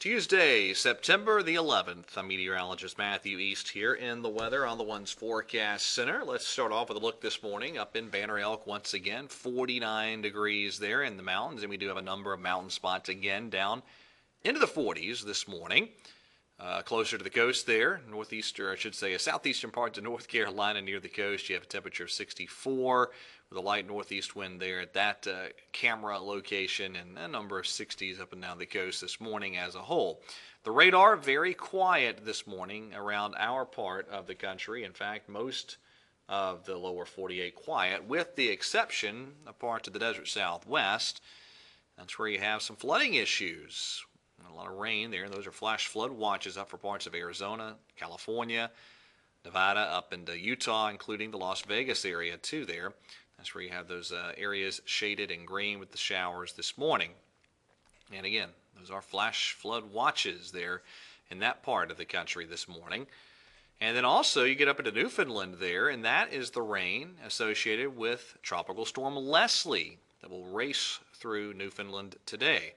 Tuesday, September the 11th. I'm meteorologist Matthew East here in the weather on the One's Forecast Center. Let's start off with a look this morning up in Banner Elk once again. 49 degrees there in the mountains, and we do have a number of mountain spots again down into the 40s this morning. Closer to the coast there, northeastern, I should say, southeastern parts of North Carolina near the coast, you have a temperature of 64 with a light northeast wind there at that camera location, and a number of 60s up and down the coast this morning as a whole. The radar very quiet this morning around our part of the country. In fact, most of the lower 48 quiet, with the exception of parts of the desert southwest. That's where you have some flooding issues. A lot of rain there. Those are flash flood watches up for parts of Arizona, California, Nevada, up into Utah, including the Las Vegas area too there. That's where you have those areas shaded in green with the showers this morning. And again, those are flash flood watches there in that part of the country this morning. And then also you get up into Newfoundland there, and that is the rain associated with Tropical Storm Leslie that will race through Newfoundland today.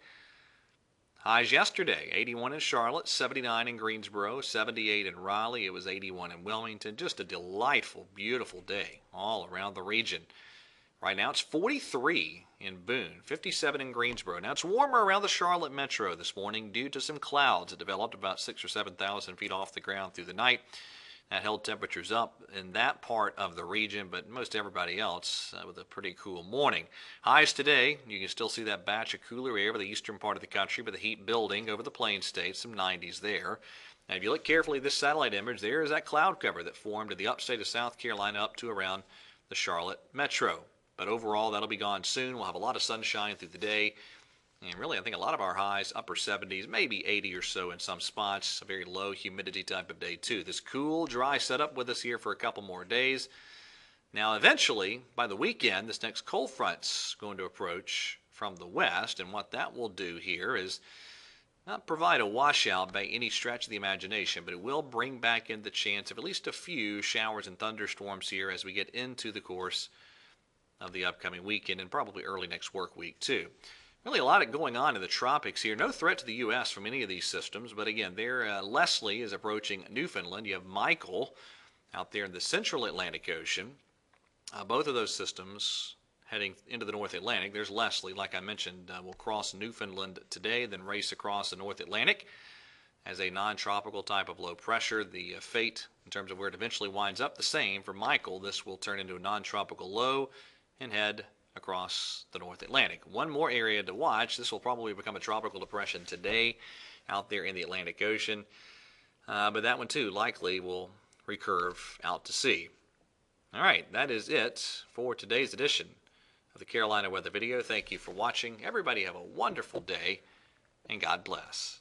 Highs yesterday, 81 in Charlotte, 79 in Greensboro, 78 in Raleigh. It was 81 in Wilmington. Just a delightful, beautiful day all around the region. Right now it's 43 in Boone, 57 in Greensboro. Now it's warmer around the Charlotte metro this morning due to some clouds that developed about 6,000 or 7,000 feet off the ground through the night. That held temperatures up in that part of the region, but most everybody else with a pretty cool morning. Highs today, you can still see that batch of cooler air over the eastern part of the country, but the heat building over the plain states, some 90s there. Now, if you look carefully at this satellite image, there is that cloud cover that formed in the upstate of South Carolina up to around the Charlotte metro. But overall, that'll be gone soon. We'll have a lot of sunshine through the day. And really, I think a lot of our highs, upper 70s, maybe 80 or so in some spots. A very low humidity type of day, too. This cool, dry setup with us here for a couple more days. Now, eventually, by the weekend, this next cold front's going to approach from the west. And what that will do here is not provide a washout by any stretch of the imagination, but it will bring back in the chance of at least a few showers and thunderstorms here as we get into the course of the upcoming weekend and probably early next work week, too. Really a lot going on in the tropics here. No threat to the U.S. from any of these systems, but again, there Leslie is approaching Newfoundland. You have Michael out there in the central Atlantic Ocean. Both of those systems heading into the North Atlantic. There's Leslie, like I mentioned, will cross Newfoundland today, then race across the North Atlantic as a non-tropical type of low pressure. The fate in terms of where it eventually winds up the same for Michael. This will turn into a non-tropical low and head across the North Atlantic. One more area to watch. This will probably become a tropical depression today out there in the Atlantic Ocean. But that one too likely will recurve out to sea. All right, that is it for today's edition of the Carolina Weather Video. Thank you for watching. Everybody have a wonderful day, and God bless.